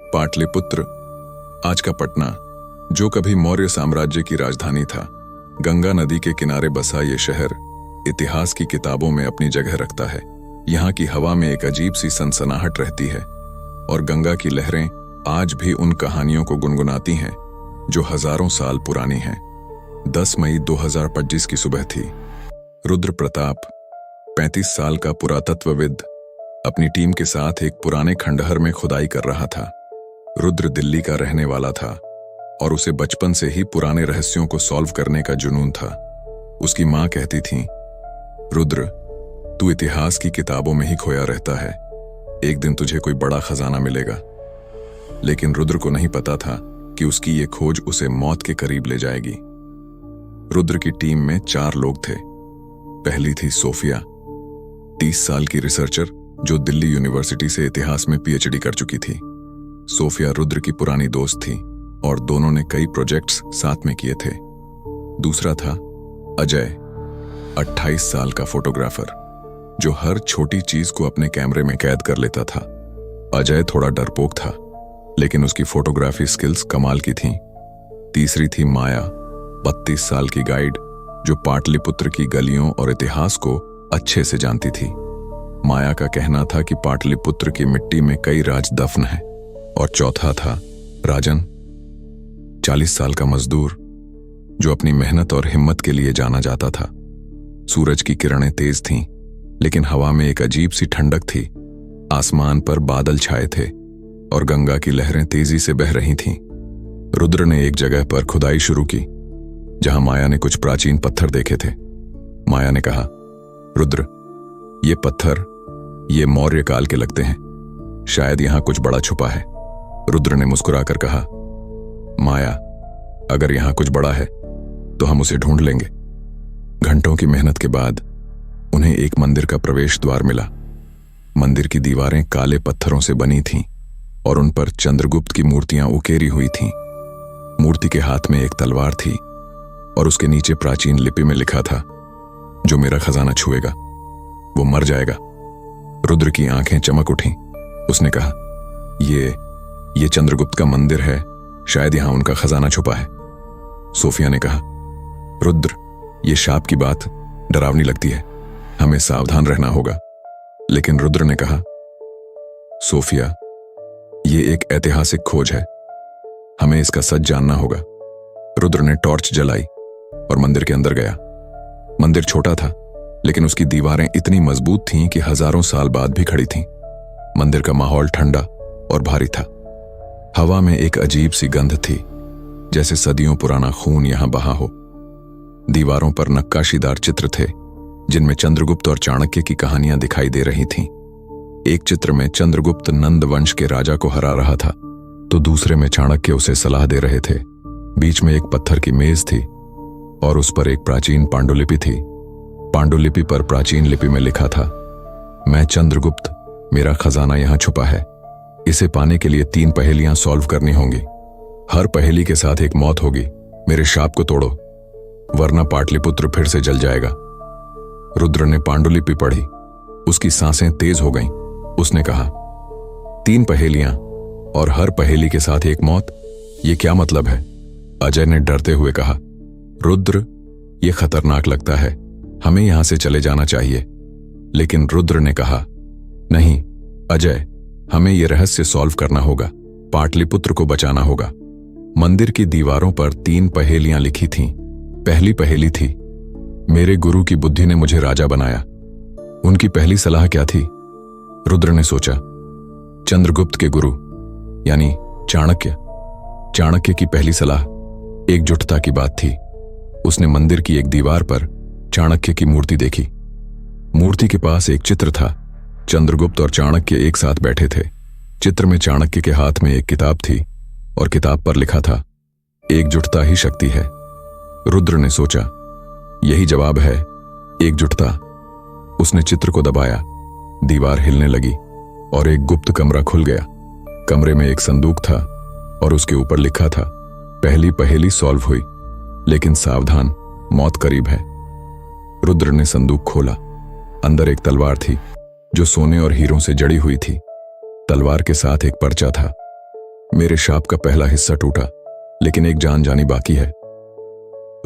पाटलिपुत्र, आज का पटना, जो कभी मौर्य साम्राज्य की राजधानी था। गंगा नदी के किनारे बसा ये शहर इतिहास की किताबों में अपनी जगह रखता है। यहाँ की हवा में एक अजीब सी सनसनाहट रहती है और गंगा की लहरें आज भी उन कहानियों को गुनगुनाती हैं जो हजारों साल पुरानी हैं। 10 मई 2025 की सुबह थी। रुद्र प्रताप 35 साल का पुरातत्वविद अपनी टीम के साथ एक पुराने खंडहर में खुदाई कर रहा था। रुद्र दिल्ली का रहने वाला था और उसे बचपन से ही पुराने रहस्यों को सॉल्व करने का जुनून था। उसकी माँ कहती थी, रुद्र, तू इतिहास की किताबों में ही खोया रहता है, एक दिन तुझे कोई बड़ा खजाना मिलेगा। लेकिन रुद्र को नहीं पता था कि उसकी ये खोज उसे मौत के करीब ले जाएगी। रुद्र की टीम में 4 लोग थे। पहली थी सोफिया, 30 साल की रिसर्चर जो दिल्ली यूनिवर्सिटी से इतिहास में पीएचडी कर चुकी थी। सोफिया रुद्र की पुरानी दोस्त थी और दोनों ने कई प्रोजेक्ट्स साथ में किए थे। दूसरा था अजय, 28 साल का फोटोग्राफर जो हर छोटी चीज को अपने कैमरे में कैद कर लेता था। अजय थोड़ा डरपोक था, लेकिन उसकी फोटोग्राफी स्किल्स कमाल की थीं। तीसरी थी माया, 32 साल की गाइड जो पाटलिपुत्र की गलियों और इतिहास को अच्छे से जानती थी। माया का कहना था कि पाटलिपुत्र की मिट्टी में कई राज दफन हैं। और चौथा था राजन, 40 साल का मजदूर जो अपनी मेहनत और हिम्मत के लिए जाना जाता था। सूरज की किरणें तेज थीं, लेकिन हवा में एक अजीब सी ठंडक थी। आसमान पर बादल छाए थे और गंगा की लहरें तेजी से बह रही थीं। रुद्र ने एक जगह पर खुदाई शुरू की जहां माया ने कुछ प्राचीन पत्थर देखे थे। माया ने कहा, रुद्र, ये पत्थर ये मौर्य काल के लगते हैं, शायद यहां कुछ बड़ा छुपा है। रुद्र ने मुस्कुराकर कहा, माया, अगर यहां कुछ बड़ा है तो हम उसे ढूंढ लेंगे। घंटों की मेहनत के बाद उन्हें एक मंदिर का प्रवेश द्वार मिला। मंदिर की दीवारें काले पत्थरों से बनी थीं और उन पर चंद्रगुप्त की मूर्तियां उकेरी हुई थीं। मूर्ति के हाथ में एक तलवार थी और उसके नीचे प्राचीन लिपि में लिखा था, जो मेरा खजाना छुएगा वो मर जाएगा। रुद्र की आंखें चमक उठीं। उसने कहा, ये चंद्रगुप्त का मंदिर है, शायद यहां उनका खजाना छुपा है। सोफिया ने कहा, रुद्र, ये शाप की बात डरावनी लगती है, हमें सावधान रहना होगा। लेकिन रुद्र ने कहा, सोफिया, ये एक ऐतिहासिक खोज है, हमें इसका सच जानना होगा। रुद्र ने टॉर्च जलाई और मंदिर के अंदर गया। मंदिर छोटा था, लेकिन उसकी दीवारें इतनी मजबूत थीं कि हजारों साल बाद भी खड़ी थीं। मंदिर का माहौल ठंडा और भारी था। हवा में एक अजीब सी गंध थी, जैसे सदियों पुराना खून यहां बहा हो। दीवारों पर नक्काशीदार चित्र थे जिनमें चंद्रगुप्त और चाणक्य की कहानियां दिखाई दे रही थीं। एक चित्र में चंद्रगुप्त नंद वंश के राजा को हरा रहा था, तो दूसरे में चाणक्य उसे सलाह दे रहे थे। बीच में एक पत्थर की मेज थी और उस पर एक प्राचीन पांडुलिपि थी। पांडुलिपि पर प्राचीन लिपि में लिखा था, मैं चंद्रगुप्त, मेरा खजाना यहां छुपा है। इसे पाने के लिए 3 पहेलियां सॉल्व करनी होंगी। हर पहेली के साथ एक मौत होगी। मेरे शाप को तोड़ो, वरना पाटलिपुत्र फिर से जल जाएगा। रुद्र ने पांडुलिपि पढ़ी। उसकी सांसें तेज हो गईं। उसने कहा, 3 पहेलियां और हर पहेली के साथ एक मौत, ये क्या मतलब है? अजय ने डरते हुए कहा, रुद्र, ये खतरनाक लगता है, हमें यहां से चले जाना चाहिए। लेकिन रुद्र ने कहा, नहीं अजय, हमें यह रहस्य सॉल्व करना होगा, पाटलिपुत्र को बचाना होगा। मंदिर की दीवारों पर 3 पहेलियां लिखी थीं। पहली पहेली थी, मेरे गुरु की बुद्धि ने मुझे राजा बनाया। उनकी पहली सलाह क्या थी? रुद्र ने सोचा, चंद्रगुप्त के गुरु यानी चाणक्य की पहली सलाह एकजुटता की बात थी। उसने मंदिर की एक दीवार पर चाणक्य की मूर्ति देखी। मूर्ति के पास एक चित्र था। चंद्रगुप्त और चाणक्य एक साथ बैठे थे। चित्र में चाणक्य के हाथ में एक किताब थी और किताब पर लिखा था, एकजुटता ही शक्ति है। रुद्र ने सोचा, यही जवाब है, एकजुटता। उसने चित्र को दबाया, दीवार हिलने लगी और एक गुप्त कमरा खुल गया। कमरे में एक संदूक था और उसके ऊपर लिखा था, पहली पहेली सॉल्व हुई, लेकिन सावधान, मौत करीब है। रुद्र ने संदूक खोला। अंदर एक तलवार थी जो सोने और हीरों से जड़ी हुई थी। तलवार के साथ एक पर्चा था। मेरे शाप का पहला हिस्सा टूटा, लेकिन एक जान जानी बाकी है।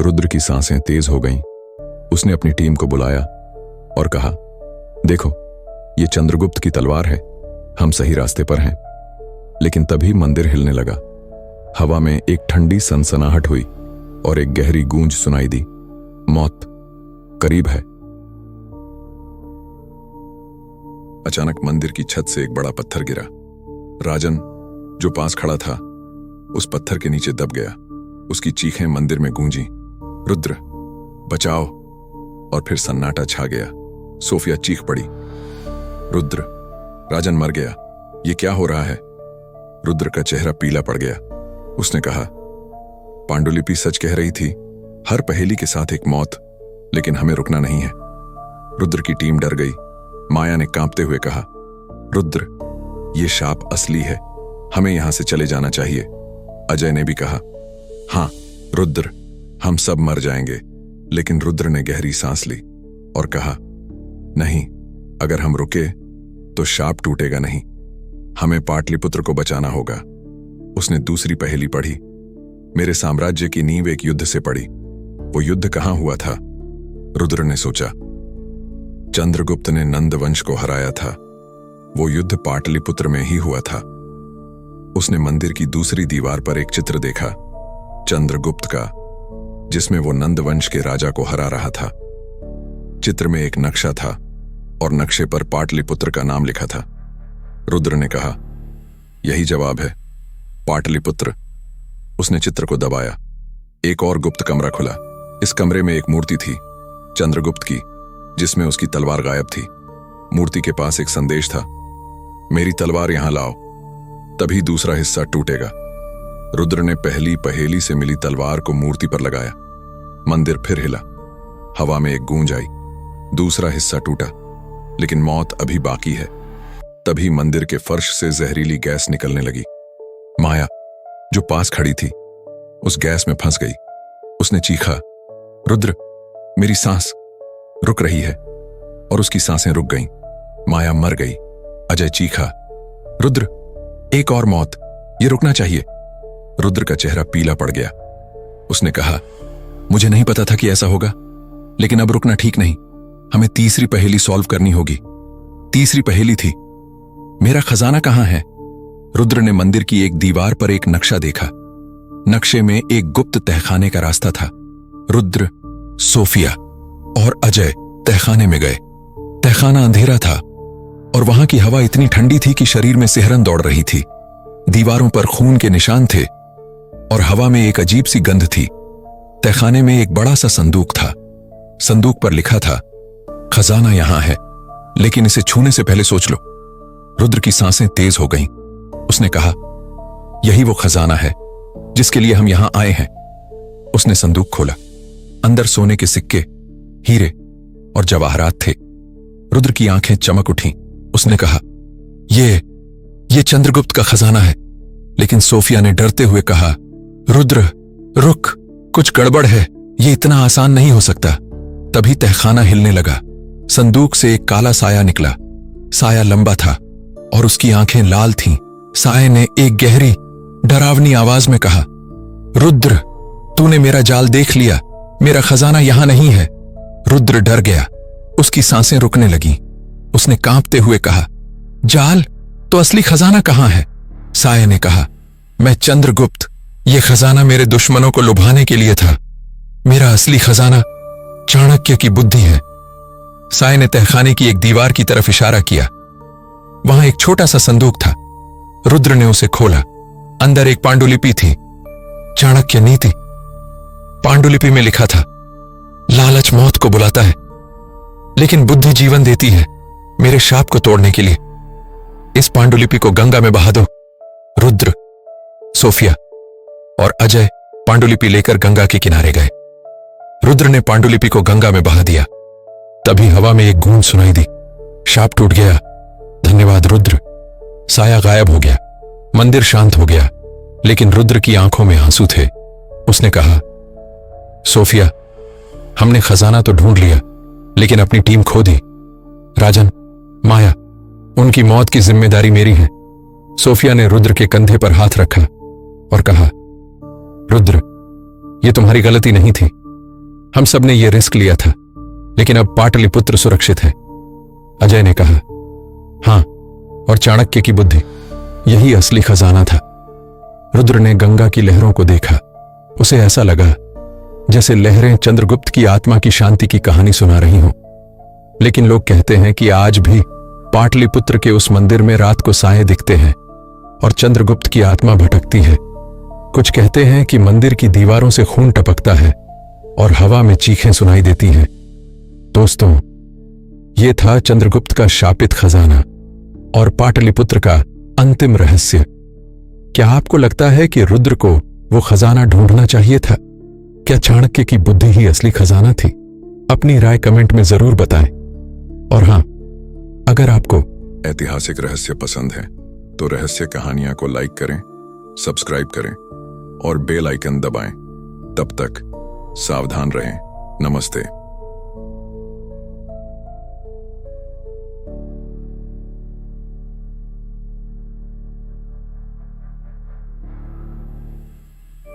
रुद्र की सांसें तेज हो गईं। उसने अपनी टीम को बुलाया और कहा, देखो, ये चंद्रगुप्त की तलवार है, हम सही रास्ते पर हैं। लेकिन तभी मंदिर हिलने लगा। हवा में एक ठंडी सनसनाहट हुई और एक गहरी गूंज सुनाई दी, मौत करीब है। अचानक मंदिर की छत से एक बड़ा पत्थर गिरा। राजन, जो पास खड़ा था, उस पत्थर के नीचे दब गया। उसकी चीखें मंदिर में गूंजी, रुद्र बचाओ। और फिर सन्नाटा छा गया। सोफिया चीख पड़ी, रुद्र, राजन मर गया, ये क्या हो रहा है? रुद्र का चेहरा पीला पड़ गया। उसने कहा, पांडुलिपि सच कह रही थी, हर पहेली के साथ एक मौत, लेकिन हमें रुकना नहीं है। रुद्र की टीम डर गई। माया ने कांपते हुए कहा, रुद्र, ये शाप असली है, हमें यहां से चले जाना चाहिए। अजय ने भी कहा, हां रुद्र, हम सब मर जाएंगे। लेकिन रुद्र ने गहरी सांस ली और कहा, नहीं, अगर हम रुके तो शाप टूटेगा नहीं, हमें पाटलिपुत्र को बचाना होगा। उसने दूसरी पहेली पढ़ी। मेरे साम्राज्य की नींव एक युद्ध से पड़ी। वो युद्ध कहां हुआ था? रुद्र ने सोचा, चंद्रगुप्त ने नंद वंश को हराया था। वो युद्ध पाटलिपुत्र में ही हुआ था। उसने मंदिर की दूसरी दीवार पर एक चित्र देखा, चंद्रगुप्त का, जिसमें वो नंद वंश के राजा को हरा रहा था। चित्र में एक नक्शा था और नक्शे पर पाटलिपुत्र का नाम लिखा था। रुद्र ने कहा, यही जवाब है, पाटलिपुत्र। उसने चित्र को दबाया। एक और गुप्त कमरा खुला। इस कमरे में एक मूर्ति थी, चंद्रगुप्त की, जिसमें उसकी तलवार गायब थी। मूर्ति के पास एक संदेश था, मेरी तलवार यहां लाओ, तभी दूसरा हिस्सा टूटेगा। रुद्र ने पहली पहेली से मिली तलवार को मूर्ति पर लगाया। मंदिर फिर हिला। हवा में एक गूंज आई। दूसरा हिस्सा टूटा, लेकिन मौत अभी बाकी है। तभी मंदिर के फर्श से जहरीली गैस निकलने लगी। माया, जो पास खड़ी थी, उस गैस में फंस गई। उसने चीखा, रुद्र, मेरी सांस रुक रही है। और उसकी सांसें रुक गईं। माया मर गई। अजय चीखा, रुद्र, एक और मौत, ये रुकना चाहिए। रुद्र का चेहरा पीला पड़ गया। उसने कहा, मुझे नहीं पता था कि ऐसा होगा, लेकिन अब रुकना ठीक नहीं। हमें तीसरी पहेली सॉल्व करनी होगी। तीसरी पहेली थी, मेरा खजाना कहां है? रुद्र ने मंदिर की एक दीवार पर एक नक्शा देखा। नक्शे में एक गुप्त तहखाने का रास्ता था। रुद्र, सोफिया और अजय तहखाने में गए। तहखाना अंधेरा था और वहां की हवा इतनी ठंडी थी कि शरीर में सिहरन दौड़ रही थी। दीवारों पर खून के निशान थे और हवा में एक अजीब सी गंध थी। तहखाने में एक बड़ा सा संदूक था। संदूक पर लिखा था, खजाना यहां है, लेकिन इसे छूने से पहले सोच लो। रुद्र की सांसें तेज हो गईं। उसने कहा, यही वो खजाना है जिसके लिए हम यहां आए हैं। उसने संदूक खोला। अंदर सोने के सिक्के, हीरे और जवाहरात थे। रुद्र की आंखें चमक उठीं। उसने कहा, ये चंद्रगुप्त का खजाना है। लेकिन सोफिया ने डरते हुए कहा, रुद्र, रुक, कुछ गड़बड़ है, ये इतना आसान नहीं हो सकता। तभी तहखाना हिलने लगा। संदूक से एक काला साया निकला। साया लंबा था और उसकी आंखें लाल थीं। साये ने एक गहरी, डरावनी आवाज में कहा, रुद्र, तूने मेरा जाल देख लिया, मेरा खजाना यहां नहीं है। रुद्र डर गया। उसकी सांसें रुकने लगीं। उसने कांपते हुए कहा, जाल? तो असली खजाना कहां है? साये ने कहा, मैं चंद्रगुप्त, यह खजाना मेरे दुश्मनों को लुभाने के लिए था। मेरा असली खजाना चाणक्य की बुद्धि है। साये ने तहखाने की एक दीवार की तरफ इशारा किया। वहां एक छोटा सा संदूक था। रुद्र ने उसे खोला। अंदर एक पांडुलिपि थी, चाणक्य नीति। पांडुलिपि में लिखा था, लालच मौत को बुलाता है, लेकिन बुद्धि जीवन देती है, मेरे शाप को तोड़ने के लिए। इस पांडुलिपि को गंगा में बहा दो। रुद्र, सोफिया और अजय पांडुलिपि लेकर गंगा के किनारे गए। रुद्र ने पांडुलिपि को गंगा में बहा दिया। तभी हवा में एक गूंज सुनाई दी, शाप टूट गया। धन्यवाद रुद्र। साया गायब हो गया। मंदिर शांत हो गया, लेकिन रुद्र की आंखों में आंसू थे। उसने कहा, सोफिया, हमने खजाना तो ढूंढ लिया, लेकिन अपनी टीम खो दी। राजन, माया, उनकी मौत की जिम्मेदारी मेरी है। सोफिया ने रुद्र के कंधे पर हाथ रखा और कहा, रुद्र, ये तुम्हारी गलती नहीं थी। हम सब ने यह रिस्क लिया था, लेकिन अब पाटलिपुत्र सुरक्षित है। अजय ने कहा, हां, और चाणक्य की बुद्धि, यही असली खजाना था। रुद्र ने गंगा की लहरों को देखा। उसे ऐसा लगा जैसे लहरें चंद्रगुप्त की आत्मा की शांति की कहानी सुना रही हों। लेकिन लोग कहते हैं कि आज भी पाटलिपुत्र के उस मंदिर में रात को साए दिखते हैं और चंद्रगुप्त की आत्मा भटकती है। कुछ कहते हैं कि मंदिर की दीवारों से खून टपकता है और हवा में चीखें सुनाई देती हैं। दोस्तों, यह था चंद्रगुप्त का शापित खजाना और पाटलिपुत्र का अंतिम रहस्य। क्या आपको लगता है कि रुद्र को वो खजाना ढूंढना चाहिए था? क्या चाणक्य की बुद्धि ही असली खजाना थी? अपनी राय कमेंट में जरूर बताएं। और हां, अगर आपको ऐतिहासिक रहस्य पसंद है तो रहस्य कहानियां को लाइक करें, सब्सक्राइब करें और बेल आइकन दबाएं। तब तक सावधान रहें। नमस्ते।